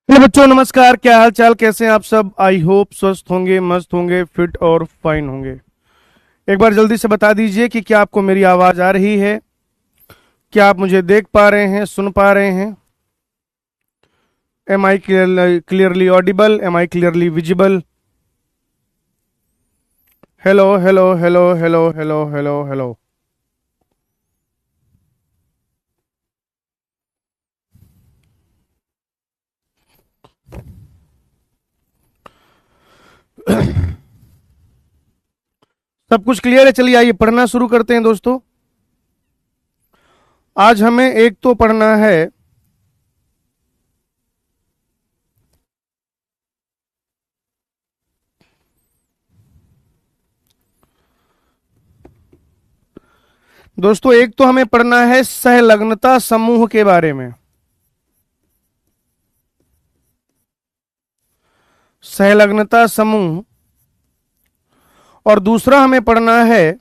Hello बच्चों, नमस्कार। क्या हाल चाल, कैसे हैं आप सब? आई होप स्वस्थ होंगे, मस्त होंगे, फिट और फाइन होंगे। एक बार जल्दी से बता दीजिए कि क्या आपको मेरी आवाज आ रही है? क्या आप मुझे देख पा रहे हैं, सुन पा रहे हैं? Am I clearly audible? Am I clearly visible? Hello hello hello hello hello hello hello. सब कुछ क्लियर है? चलिए आइए पढ़ना शुरू करते हैं दोस्तों। आज हमें एक तो पढ़ना है दोस्तों, एक तो हमें पढ़ना है सहलग्नता समूह के बारे में। सहलग्नता समूह। और दूसरा हमें पढ़ना है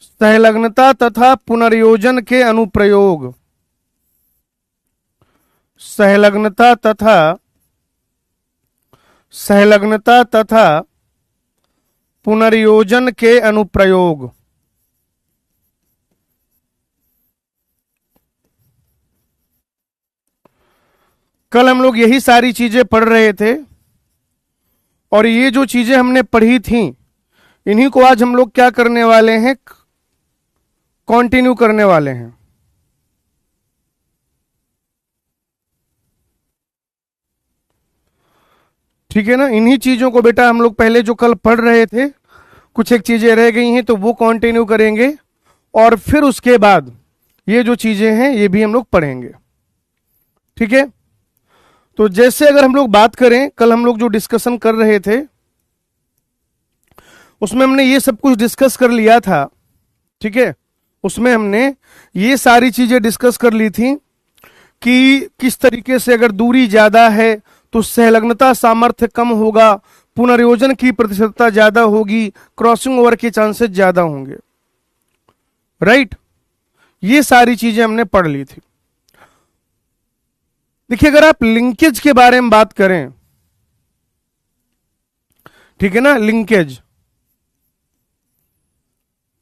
सहलग्नता तथा पुनर्योजन के अनुप्रयोग। सहलग्नता तथा सहलग्नता तथा पुनर्योजन के अनुप्रयोग। कल हम लोग यही सारी चीजें पढ़ रहे थे और ये जो चीजें हमने पढ़ी थी इन्हीं को आज हम लोग क्या करने वाले हैं, कंटिन्यू करने वाले हैं। ठीक है ना? इन्हीं चीजों को बेटा हम लोग पहले जो कल पढ़ रहे थे, कुछ एक चीजें रह गई हैं तो वो कंटिन्यू करेंगे और फिर उसके बाद ये जो चीजें हैं ये भी हम लोग पढ़ेंगे। ठीक है? तो जैसे अगर हम लोग बात करें, कल हम लोग जो डिस्कशन कर रहे थे उसमें हमने ये सब कुछ डिस्कस कर लिया था। ठीक है? उसमें हमने ये सारी चीजें डिस्कस कर ली थी कि किस तरीके से अगर दूरी ज्यादा है तो सहलग्नता सामर्थ्य कम होगा, पुनर्योजन की प्रतिशतता ज्यादा होगी, क्रॉसिंग ओवर के चांसेस ज्यादा होंगे। राइट? ये सारी चीजें हमने पढ़ ली थी। देखिए, अगर आप लिंकेज के बारे में बात करें, ठीक है ना, लिंकेज,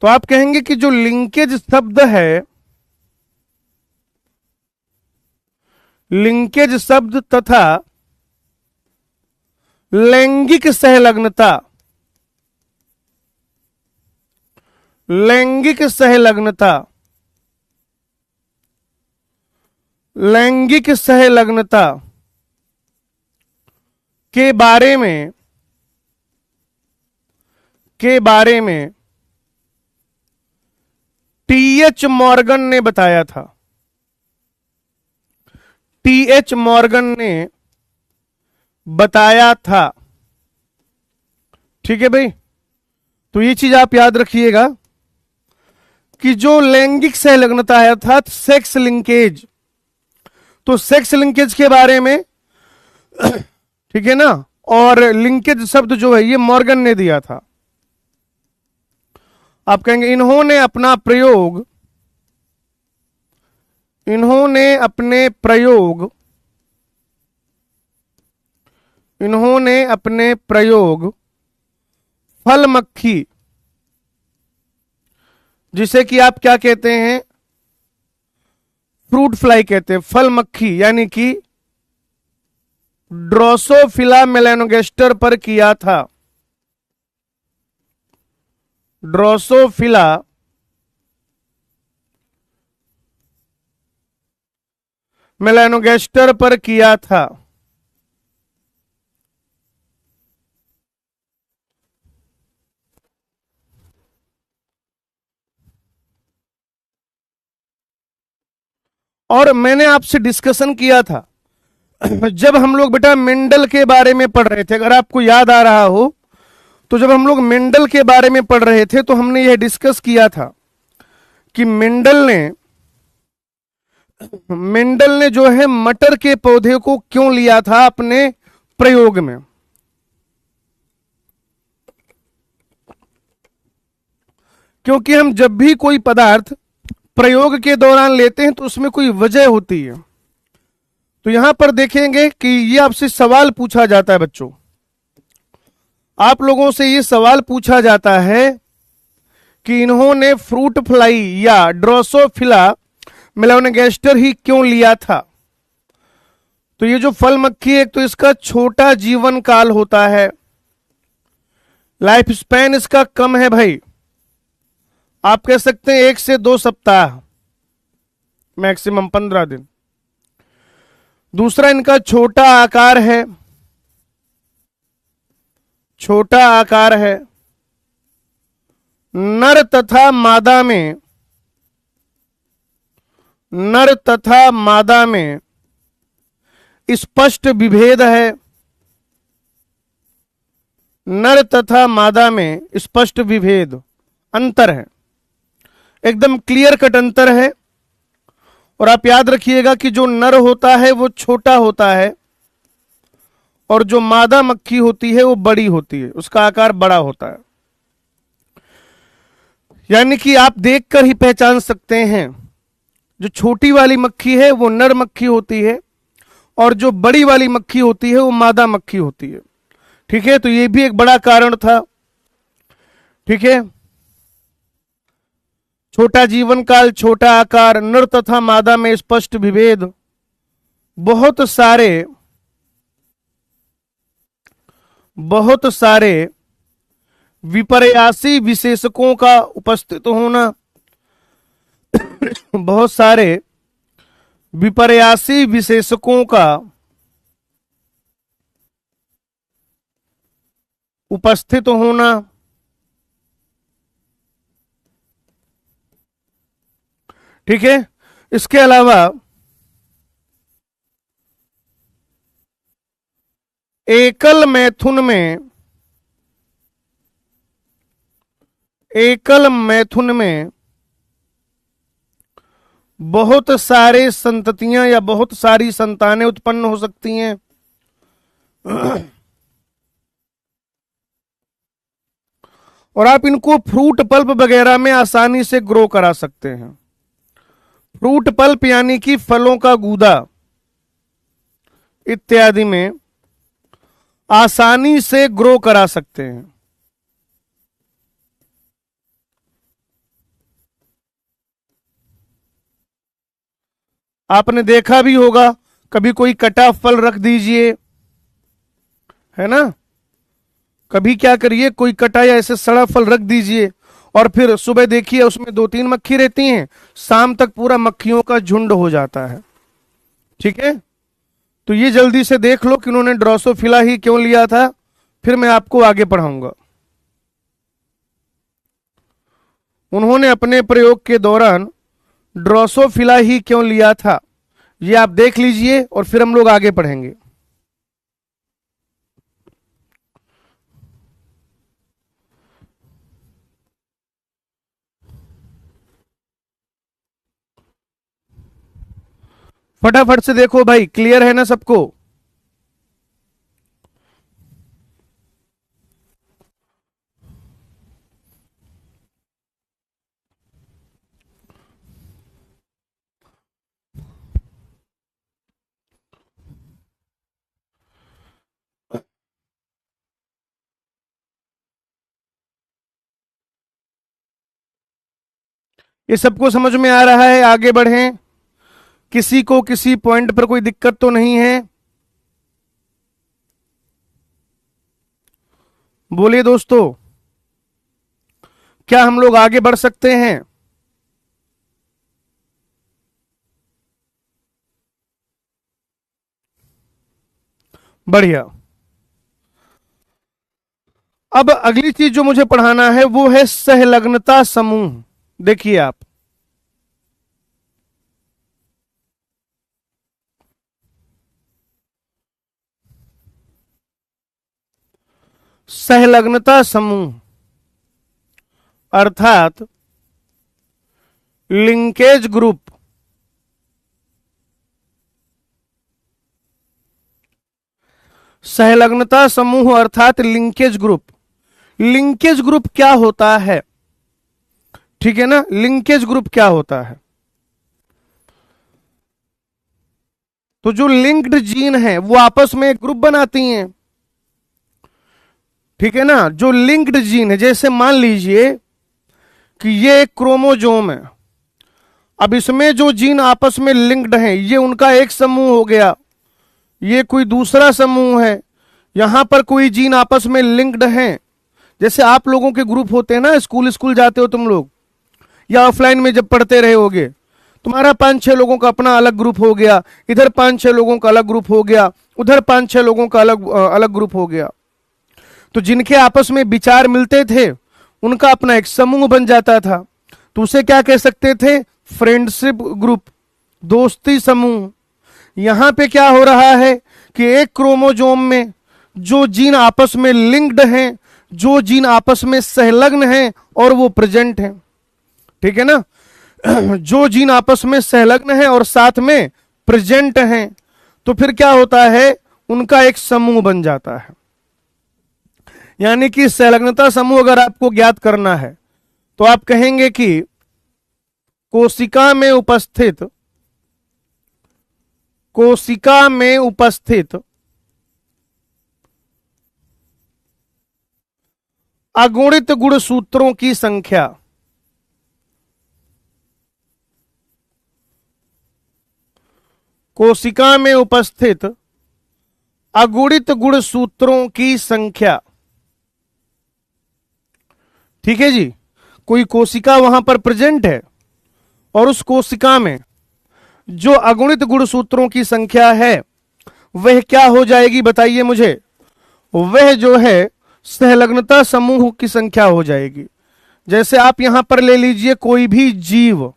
तो आप कहेंगे कि जो लिंकेज शब्द है, लिंकेज शब्द तथा लैंगिक सहलग्नता, लैंगिक सहलग्नता, लैंगिक सहलग्नता के बारे में, टीएच मॉर्गन ने बताया था। टीएच मॉर्गन ने बताया था। ठीक है भाई? तो ये चीज आप याद रखिएगा कि जो लैंगिक सहलग्नता है अर्थात सेक्स लिंकेज, तो सेक्स लिंकेज के बारे में ठीक है ना, और लिंकेज शब्द जो है ये मॉर्गन ने दिया था। आप कहेंगे इन्होंने अपना प्रयोग, इन्होंने अपने प्रयोग, इन्होंने अपने प्रयोग फल मक्खी, जिसे कि आप क्या कहते हैं, फ्रूट फ्लाई कहते हैं, फल मक्खी यानी कि ड्रोसोफिला मेलानोगास्टर पर किया था। ड्रोसोफिला मेलानोगास्टर पर किया था। और मैंने आपसे डिस्कशन किया था जब हम लोग बेटा मेंडल के बारे में पढ़ रहे थे, अगर आपको याद आ रहा हो तो जब हम लोग मेंडल के बारे में पढ़ रहे थे तो हमने यह डिस्कस किया था कि मेंडल ने जो है मटर के पौधे को क्यों लिया था अपने प्रयोग में। क्योंकि हम जब भी कोई पदार्थ प्रयोग के दौरान लेते हैं तो उसमें कोई वजह होती है। तो यहां पर देखेंगे कि ये आपसे सवाल पूछा जाता है बच्चों, आप लोगों से ये सवाल पूछा जाता है कि इन्होंने फ्रूट फ्लाई या ड्रोसोफिला मेलानोगास्टर ही क्यों लिया था। तो ये जो फल मक्खी है, तो इसका छोटा जीवन काल होता है, लाइफ स्पैन इसका कम है भाई, आप कह सकते हैं 1 से 2 सप्ताह, मैक्सिमम 15 दिन। दूसरा, इनका छोटा आकार है, छोटा आकार है। नर तथा मादा में, नर तथा मादा में स्पष्ट विभेद है, नर तथा मादा में स्पष्ट विभेद, अंतर है, एकदम क्लियर कट अंतर है। और आप याद रखिएगा कि जो नर होता है वो छोटा होता है और जो मादा मक्खी होती है वो बड़ी होती है, उसका आकार बड़ा होता है। यानी कि आप देखकर ही पहचान सकते हैं, जो छोटी वाली मक्खी है वो नर मक्खी होती है और जो बड़ी वाली मक्खी होती है वो मादा मक्खी होती है। ठीक है, तो ये भी एक बड़ा कारण था। ठीक है, छोटा जीवन काल, छोटा आकार, नर तथा मादा में स्पष्ट विभेद, बहुत सारे विपर्यासी विशेषकों का उपस्थित होना, बहुत सारे विपर्यासी विशेषकों का उपस्थित होना, ठीक है। इसके अलावा एकल मैथुन में बहुत सारे संततियां या बहुत सारी संतानें उत्पन्न हो सकती हैं। और आप इनको फ्रूट पल्प वगैरह में आसानी से ग्रो करा सकते हैं। फ्रूट पल्प यानी कि फलों का गूदा इत्यादि में आसानी से ग्रो करा सकते हैं। आपने देखा भी होगा, कभी कोई कटा फल रख दीजिए, है ना, कभी क्या करिए, कोई कटा या ऐसे सड़ा फल रख दीजिए और फिर सुबह देखिए उसमें 2-3 मक्खी रहती हैं, शाम तक पूरा मक्खियों का झुंड हो जाता है। ठीक है, तो ये जल्दी से देख लो कि उन्होंने ड्रोसोफिला ही क्यों लिया था, फिर मैं आपको आगे पढ़ाऊंगा। उन्होंने अपने प्रयोग के दौरान ड्रोसोफिला ही क्यों लिया था, ये आप देख लीजिए और फिर हम लोग आगे पढ़ेंगे। फटाफट से देखो भाई, क्लियर है ना सबको। ये सबको समझ में आ रहा है, आगे बढ़ें। किसी को किसी पॉइंट पर कोई दिक्कत तो नहीं है, बोलिए दोस्तों, क्या हम लोग आगे बढ़ सकते हैं? बढ़िया। अब अगली चीज जो मुझे पढ़ाना है वो है सहलग्नता समूह। देखिए आप, सहलग्नता समूह अर्थात लिंकेज ग्रुप, सहलग्नता समूह अर्थात लिंकेज ग्रुप। लिंकेज ग्रुप क्या होता है, ठीक है ना, लिंकेज ग्रुप क्या होता है? तो जो लिंक्ड जीन है वो आपस में एक ग्रुप बनाती हैं, ठीक है ना। जो लिंक्ड जीन है, जैसे मान लीजिए कि ये एक क्रोमोजोम है, अब इसमें जो जीन आपस में लिंक्ड हैं ये उनका एक समूह हो गया, ये कोई दूसरा समूह है, यहां पर कोई जीन आपस में लिंक्ड हैं। जैसे आप लोगों के ग्रुप होते हैं ना, स्कूल जाते हो तुम लोग, या ऑफलाइन में जब पढ़ते रहे होगे, तुम्हारा 5-6 लोगों का अपना अलग ग्रुप हो गया, इधर 5-6 लोगों का अलग ग्रुप हो गया, उधर 5-6 लोगों का अलग ग्रुप हो गया। तो जिनके आपस में विचार मिलते थे उनका अपना एक समूह बन जाता था, तो उसे क्या कह सकते थे? फ्रेंडशिप ग्रुप, दोस्ती समूह। यहां पे क्या हो रहा है कि एक क्रोमोजोम में जो जीन आपस में लिंक्ड हैं, जो जीन आपस में संलग्न हैं और वो प्रेजेंट हैं, ठीक है ना। जो जीन आपस में संलग्न हैं और साथ में प्रेजेंट हैं, तो फिर क्या होता है? उनका एक समूह बन जाता है। यानी कि संलग्नता समूह अगर आपको ज्ञात करना है तो आप कहेंगे कि कोशिका में उपस्थित अगुणित गुणसूत्रों की संख्या, कोशिका में उपस्थित अगुणित गुणसूत्रों की संख्या, ठीक है जी। कोई कोशिका वहां पर प्रेजेंट है और उस कोशिका में जो अगुणित गुणसूत्रों की संख्या है वह क्या हो जाएगी? बताइए मुझे। वह जो है संलग्नता समूह की संख्या हो जाएगी। जैसे आप यहां पर ले लीजिए कोई भी जीव,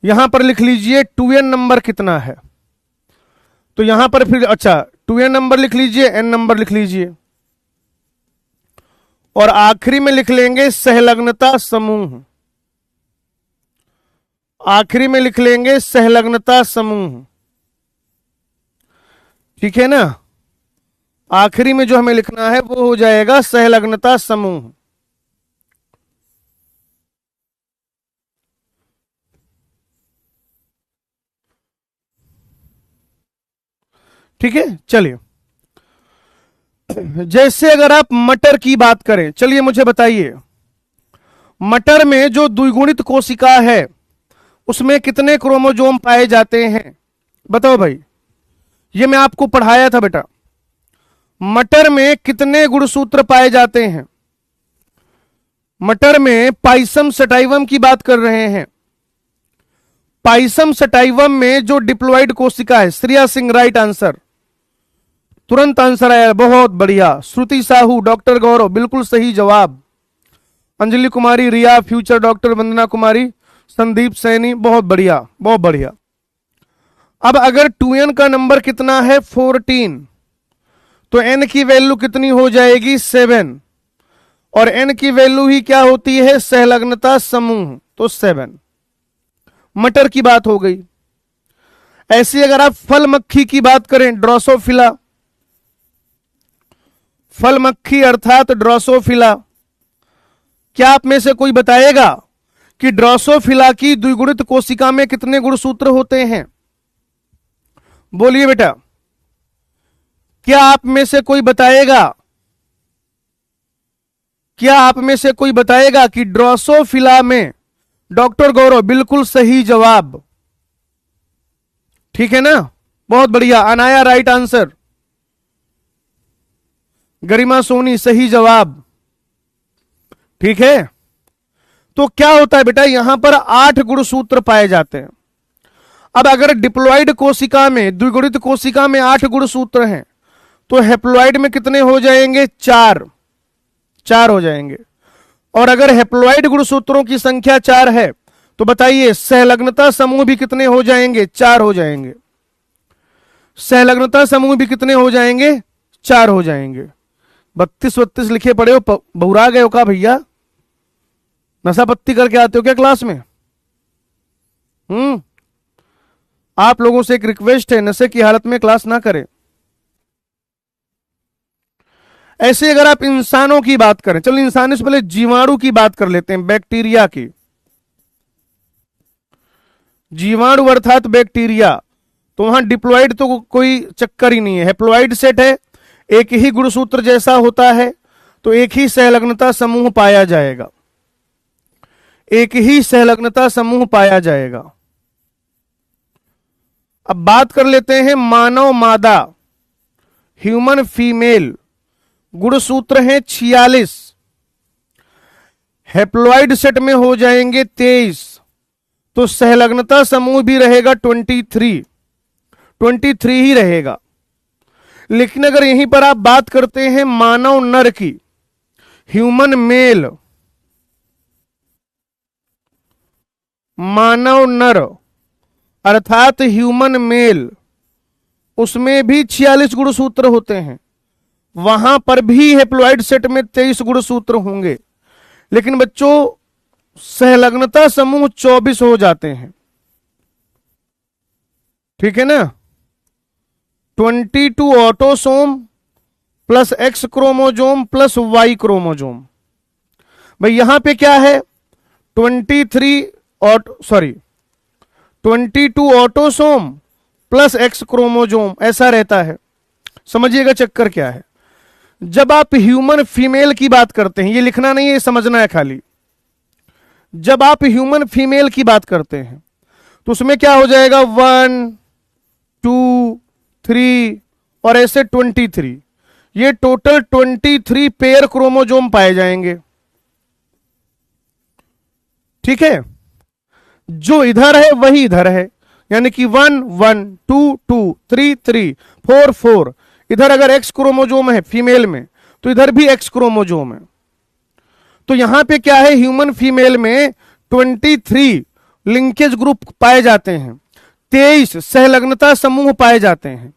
यहां पर लिख लीजिए 2n नंबर कितना है, तो यहां पर फिर अच्छा 2n नंबर लिख लीजिए, n नंबर लिख लीजिए, और आखिरी में लिख लेंगे संलग्नता समूह। आखिरी में लिख लेंगे संलग्नता समूह, ठीक है ना। आखिरी में जो हमें लिखना है वो हो जाएगा संलग्नता समूह। ठीक है, चलिए। जैसे अगर आप मटर की बात करें, चलिए मुझे बताइए, मटर में जो द्विगुणित कोशिका है उसमें कितने क्रोमोजोम पाए जाते हैं? बताओ भाई, ये मैं आपको पढ़ाया था बेटा। मटर में कितने गुणसूत्र पाए जाते हैं? मटर में पाइसम सटाइवम की बात कर रहे हैं। पाइसम सटाइवम में जो डिप्लॉइड कोशिका है, श्रेया सिंह राइट आंसर, तुरंत आंसर आया, बहुत बढ़िया। श्रुति साहू, डॉक्टर गौरव, बिल्कुल सही जवाब। अंजलि कुमारी, रिया, फ्यूचर डॉक्टर वंदना कुमारी, संदीप सैनी, बहुत बढ़िया, बहुत बढ़िया। अब अगर 2n का नंबर कितना है? 14, तो n की वैल्यू कितनी हो जाएगी? 7, और n की वैल्यू ही क्या होती है? संलग्नता समूह, तो 7। मटर की बात हो गई। ऐसी अगर आप फल मक्खी की बात करें, ड्रोसोफिला, फल मक्खी अर्थात ड्रोसोफिला, क्या आप में से कोई बताएगा कि ड्रोसोफिला की द्विगुणित कोशिका में कितने गुणसूत्र होते हैं? बोलिए बेटा, क्या आप में से कोई बताएगा? क्या आप में से कोई बताएगा कि ड्रोसोफिला में? डॉक्टर गौरव, बिल्कुल सही जवाब, ठीक है ना, बहुत बढ़िया। अनाया राइट आंसर, गरिमा सोनी सही जवाब, ठीक है। तो क्या होता है बेटा, यहां पर 8 गुणसूत्र पाए जाते हैं। अब अगर डिप्लॉइड कोशिका में, द्विगुणित कोशिका में 8 गुणसूत्र हैं, तो हेप्लॉइड में कितने हो जाएंगे? 4 हो जाएंगे। और अगर हेप्लॉइड गुणसूत्रों की संख्या 4 है तो बताइए संलग्नता समूह भी कितने हो जाएंगे? 4 हो जाएंगे। संलग्नता समूह भी कितने हो जाएंगे? 4 हो जाएंगे। 32 लिखे पड़े हो, बहुरा गए हो का भैया? नशा पत्ती करके आते हो क्या क्लास में? आप लोगों से एक रिक्वेस्ट है, नशे की हालत में क्लास ना करें। ऐसे अगर आप इंसानों की बात करें, चलो इंसानों से पहले जीवाणु की बात कर लेते हैं, बैक्टीरिया की। जीवाणु अर्थात बैक्टीरिया, तो वहां डिप्लॉइड तो कोई चक्कर ही नहीं है। हैप्लॉइड सेट है, एक ही गुणसूत्र जैसा होता है, तो एक ही सहलग्नता समूह पाया जाएगा, एक ही सहलग्नता समूह पाया जाएगा। अब बात कर लेते हैं मानव मादा, ह्यूमन फीमेल। गुणसूत्र हैं 46, हैप्लॉइड सेट में हो जाएंगे 23, तो सहलग्नता समूह भी रहेगा 23 ही रहेगा। लेकिन अगर यहीं पर आप बात करते हैं मानव नर की, ह्यूमन मेल, मानव नर अर्थात ह्यूमन मेल, उसमें भी 46 गुणसूत्र होते हैं, वहां पर भी हैप्लॉइड सेट में 23 गुणसूत्र होंगे, लेकिन बच्चों सहलग्नता समूह 24 हो जाते हैं। ठीक है ना, 22 autosome plus X chromosome plus Y chromosome. भाई यहां पे क्या है, 22 ऑटोसोम प्लस एक्स क्रोमोजोम, ऐसा रहता है। समझिएगा चक्कर क्या है। जब आप ह्यूमन फीमेल की बात करते हैं, ये लिखना नहीं है, ये समझना है खाली। जब आप ह्यूमन फीमेल की बात करते हैं तो उसमें क्या हो जाएगा, 1 2 3 और ऐसे 23, ये टोटल 23 पेयर क्रोमोजोम पाए जाएंगे। ठीक है, जो इधर है वही इधर है, यानी कि 1 1 2 2 3 3 4 4। इधर अगर एक्स क्रोमोजोम है फीमेल में, तो इधर भी एक्स क्रोमोजोम है। तो यहां पे क्या है, ह्यूमन फीमेल में 23 लिंकेज ग्रुप पाए जाते हैं, 23 सहलग्नता समूह पाए जाते हैं।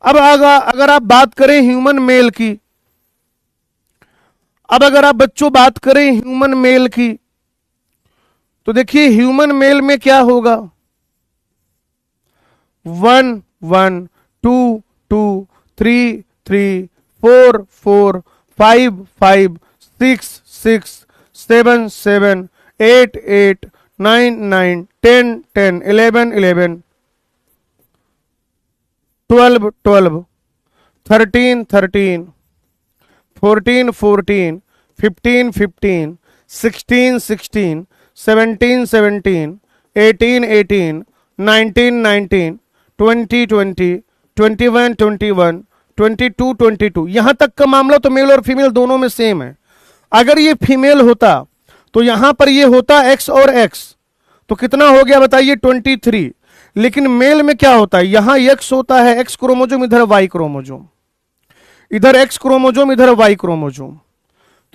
अब अगर आप बात करें ह्यूमन मेल की, अब अगर आप बच्चों बात करें ह्यूमन मेल की, तो देखिए ह्यूमन मेल में क्या होगा, 1 1 2 2 3 3 4 4 5 5 6 6 7 7 8 8 9 9 10 10 11 11 12 12 13 13 14 14 15 15 16 16 17 17 18 18 19 19 20 20 21 21 22 22। यहां तक का मामला तो मेल और फीमेल दोनों में सेम है। अगर ये फीमेल होता तो यहां पर ये होता एक्स और एक्स, तो कितना हो गया बताइए, 23। लेकिन मेल में क्या होता है, यहां एक्स होता है, एक्स क्रोमोजोम, इधर वाई क्रोमोजोम, इधर एक्स क्रोमोजोम, इधर वाई क्रोमोजोम,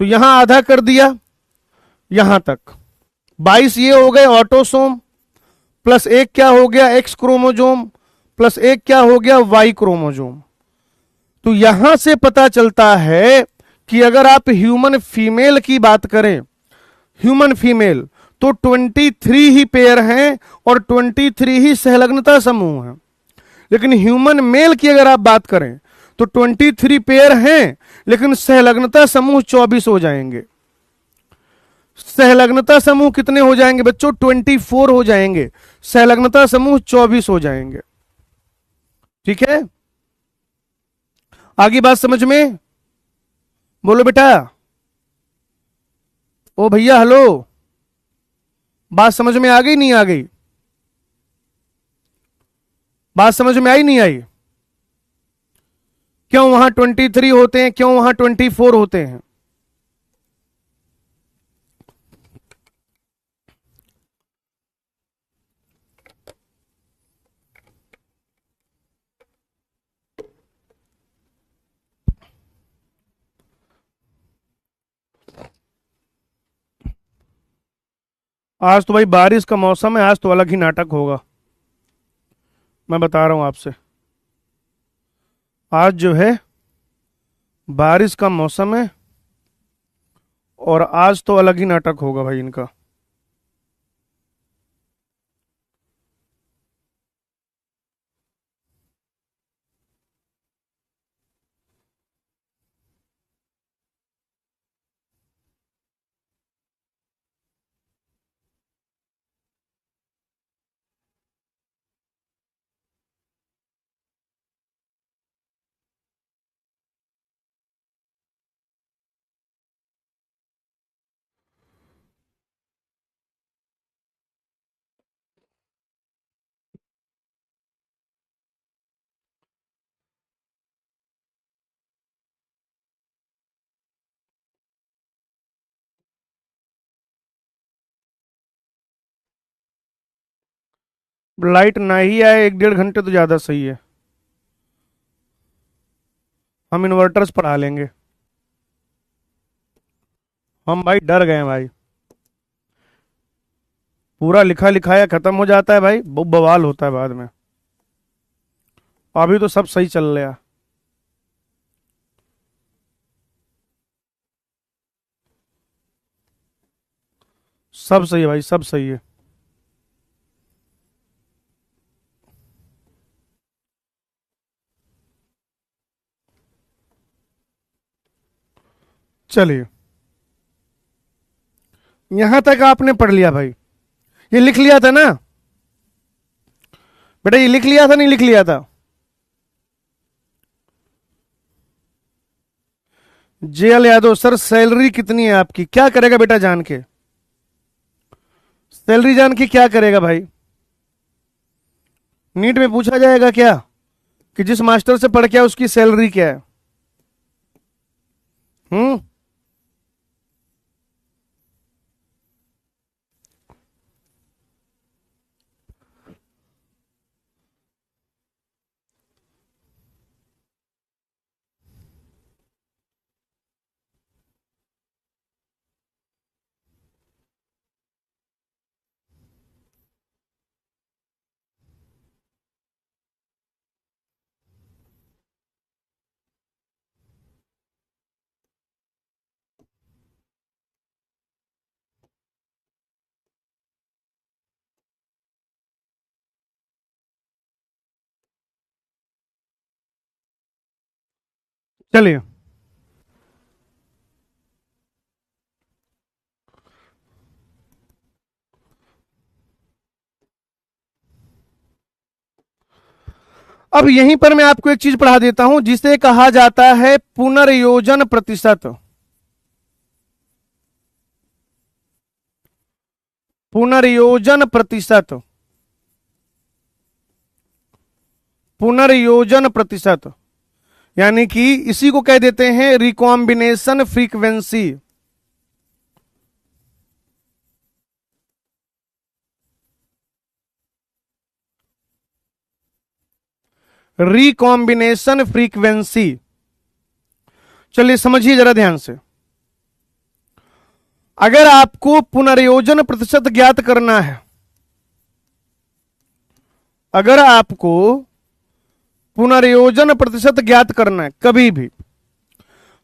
तो यहां आधा कर दिया, यहां तक 22 ये हो गए ऑटोसोम, प्लस एक क्या हो गया एक्स क्रोमोजोम, प्लस एक क्या हो गया वाई क्रोमोजोम। तो यहां से पता चलता है कि अगर आप ह्यूमन फीमेल की बात करें, ह्यूमन फीमेल, तो 23 ही पेयर हैं और 23 ही सहलग्नता समूह हैं। लेकिन ह्यूमन मेल की अगर आप बात करें तो 23 पेयर हैं, लेकिन सहलग्नता समूह 24 हो जाएंगे। सहलग्नता समूह कितने हो जाएंगे बच्चों, 24 हो जाएंगे, सहलग्नता समूह 24 हो जाएंगे। ठीक है, आगे बात समझ में, बोलो बेटा। ओ भैया हेलो, बात समझ में आ गई नहीं आ गई, बात समझ में आई नहीं आई? क्यों वहां 23 होते हैं, क्यों वहां 24 होते हैं? आज तो भाई बारिश का मौसम है, आज तो अलग ही नाटक होगा, मैं बता रहा हूं आपसे। आज जो है बारिश का मौसम है और आज तो अलग ही नाटक होगा भाई इनका। लाइट ना ही आए 1-1.5 घंटे तो ज्यादा सही है, हम इन्वर्टर्स पढ़ा लेंगे। हम भाई डर गए हैं भाई, पूरा लिखा लिखाया खत्म हो जाता है भाई, बहुत बवाल होता है बाद में। अभी तो सब सही चल रहा है। सब सही है भाई, सब सही है। चलिए, यहां तक आपने पढ़ लिया भाई, ये लिख लिया था ना बेटा, ये लिख लिया था नहीं लिख लिया था? जेएल यादव सर, सैलरी कितनी है आपकी? क्या करेगा बेटा जान के? सैलरी जान के क्या करेगा भाई? नीट में पूछा जाएगा क्या कि जिस मास्टर से पढ़ के आया उसकी सैलरी क्या है? हम्म। चलिए, अब यहीं पर मैं आपको एक चीज पढ़ा देता हूं जिसे कहा जाता है पुनर्योजन प्रतिशत। पुनर्योजन प्रतिशत, पुनर्योजन प्रतिशत, यानी कि इसी को कह देते हैं रिकॉम्बिनेशन फ्रीक्वेंसी। Recombination frequency. चलिए समझिए जरा ध्यान से, अगर आपको पुनर्योजन प्रतिशत ज्ञात करना है, अगर आपको पुनर्योजन प्रतिशत ज्ञात करना है कभी भी,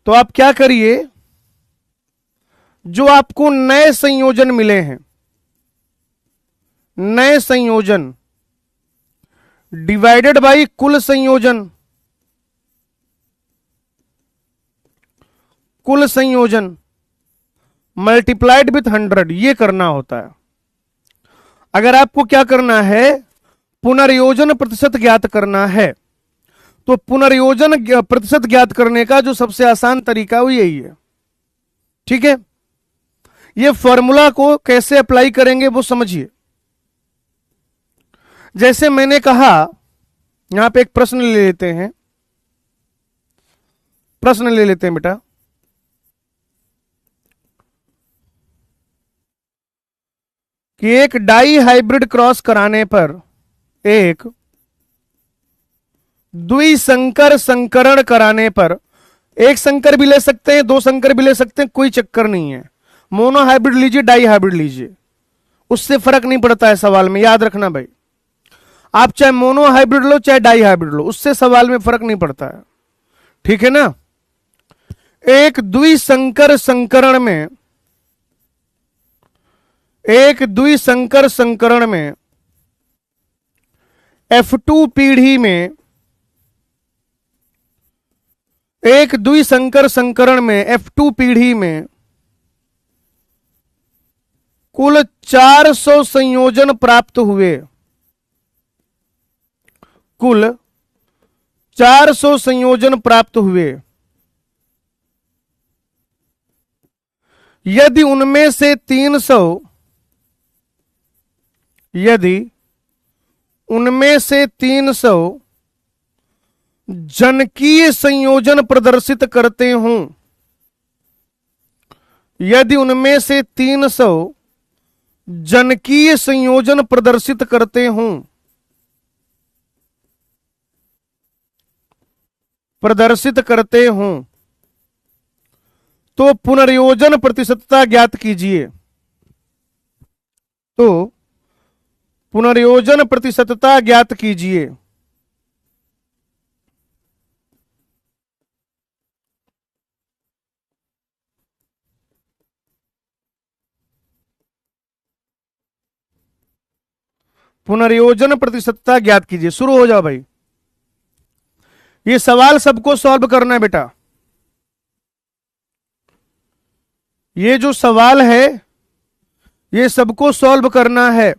तो आप क्या करिए, जो आपको नए संयोजन मिले हैं, नए संयोजन डिवाइडेड बाई कुल संयोजन, कुल संयोजन मल्टीप्लाइड विथ 100, ये करना होता है। अगर आपको क्या करना है, पुनर्योजन प्रतिशत ज्ञात करना है, तो पुनर्योजन प्रतिशत ज्ञात करने का जो सबसे आसान तरीका वो यही है। ठीक है, ये फॉर्मूला को कैसे अप्लाई करेंगे वो समझिए। जैसे मैंने कहा, यहां पे एक प्रश्न ले लेते हैं, प्रश्न ले लेते हैं बेटा, कि एक डाई हाइब्रिड क्रॉस कराने पर, एक द्विसंकर संकरण कराने पर, एक संकर भी ले सकते हैं, दो संकर भी ले सकते हैं, कोई चक्कर नहीं है। मोनो हाइब्रिड लीजिए, डाई हाइब्रिड लीजिए, उससे फर्क नहीं पड़ता है सवाल में, याद रखना भाई। आप चाहे मोनो हाइब्रिड लो चाहे डाई हाइब्रिड लो, उससे सवाल में फर्क नहीं पड़ता है। ठीक है ना? एक द्विसंकर संकरण में, एक द्विसंकर संकरण में F2 पीढ़ी में, एक द्विसंकर संकरण में F2 पीढ़ी में कुल 400 संयोजन प्राप्त हुए, कुल 400 संयोजन प्राप्त हुए। यदि उनमें से 300, यदि उनमें से 300 जनकीय संयोजन प्रदर्शित करते हों, यदि उनमें से 300 जनकीय संयोजन प्रदर्शित करते हों, प्रदर्शित करते हों तो पुनर्योजन प्रतिशतता ज्ञात कीजिए। तो पुनर्योजन प्रतिशतता ज्ञात कीजिए। पुनर्योजन प्रतिशतता ज्ञात कीजिए। शुरू हो जाओ भाई। ये सवाल सबको सॉल्व करना है बेटा। ये जो सवाल है ये सबको सॉल्व करना है।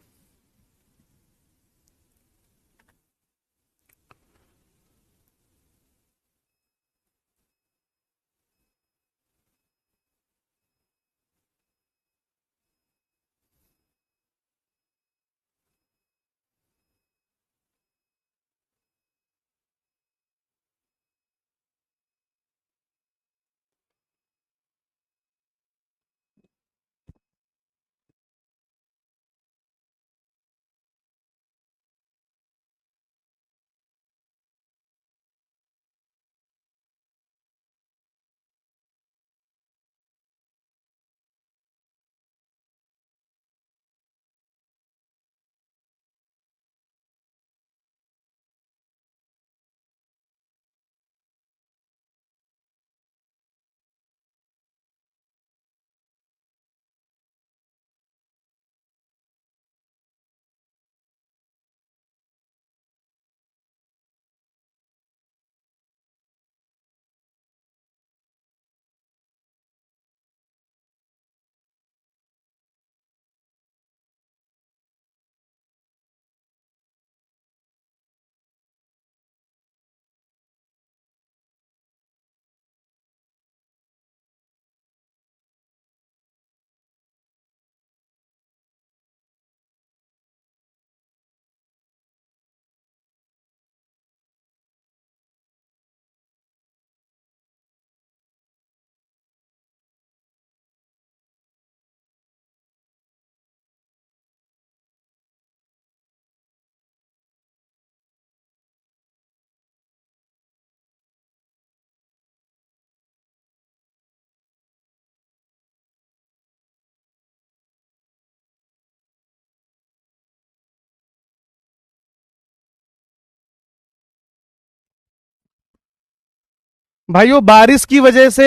भाइयों बारिश की वजह से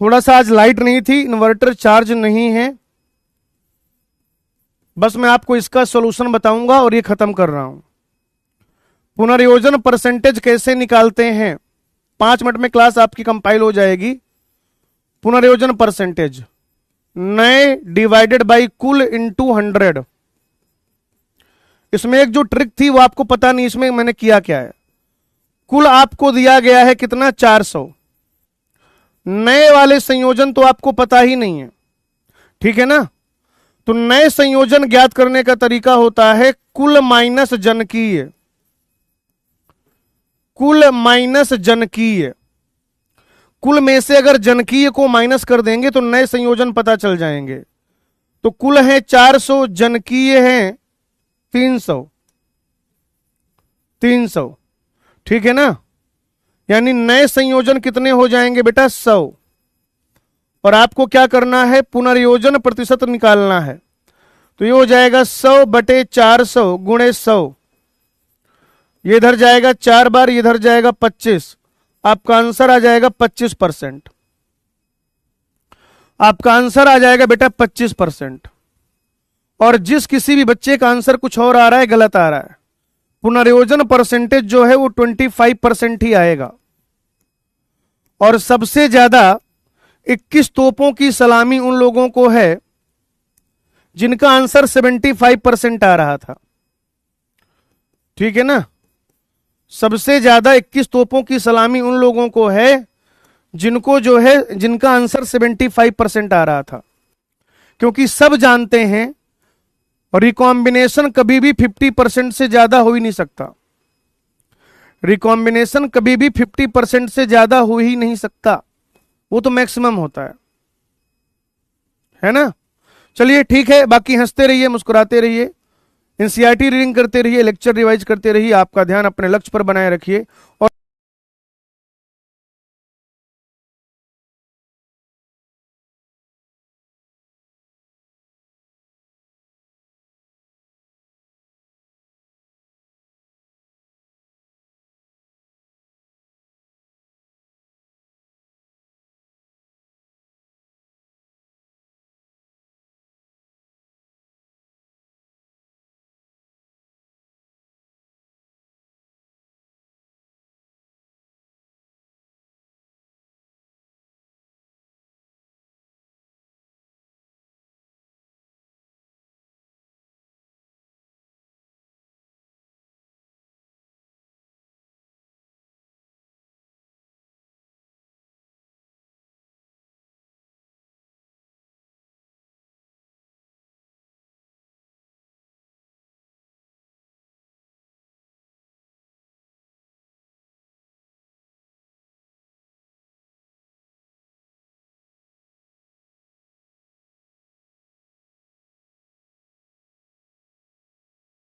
थोड़ा सा आज लाइट नहीं थी, इन्वर्टर चार्ज नहीं है। बस मैं आपको इसका सॉल्यूशन बताऊंगा और ये खत्म कर रहा हूं। पुनर्योजन परसेंटेज कैसे निकालते हैं, 5 मिनट में क्लास आपकी कंपाइल हो जाएगी। पुनर्योजन परसेंटेज नए डिवाइडेड बाई कुल इंटू 100। इसमें एक जो ट्रिक थी वो आपको पता नहीं, इसमें मैंने किया क्या है। कुल आपको दिया गया है कितना, 400। नए वाले संयोजन तो आपको पता ही नहीं है, ठीक है ना। तो नए संयोजन ज्ञात करने का तरीका होता है कुल माइनस जनकीय। कुल माइनस जनकीय, कुल में से अगर जनकीय को माइनस कर देंगे तो नए संयोजन पता चल जाएंगे। तो कुल है 400, जनकीय है 300। 300, ठीक है ना। यानी नए संयोजन कितने हो जाएंगे बेटा, 100। और आपको क्या करना है, पुनर्योजन प्रतिशत निकालना है। तो ये हो जाएगा 100 बटे 400 गुणे 100। ये इधर जाएगा 4 बार, इधर जाएगा 25। आपका आंसर आ जाएगा 25%। आपका आंसर आ जाएगा बेटा 25%। और जिस किसी भी बच्चे का आंसर कुछ और आ रहा है, गलत आ रहा है, पुनर्योजन परसेंटेज जो है वो 25% ही आएगा। और सबसे ज्यादा 21 तोपों की सलामी उन लोगों को है जिनका आंसर 75% आ रहा था, ठीक है ना। सबसे ज्यादा 21 तोपों की सलामी उन लोगों को है जिनको जो है, जिनका आंसर 75% आ रहा था। क्योंकि सब जानते हैं रिकॉम्बिनेशन कभी भी 50% से ज्यादा हो ही नहीं सकता। रिकॉम्बिनेशन कभी भी 50% से ज्यादा हो ही नहीं सकता, वो तो मैक्सिमम होता है ना। चलिए ठीक है, बाकी हंसते रहिए, मुस्कुराते रहिए, एनसीईआरटी रीडिंग करते रहिए, लेक्चर रिवाइज करते रहिए, आपका ध्यान अपने लक्ष्य पर बनाए रखिए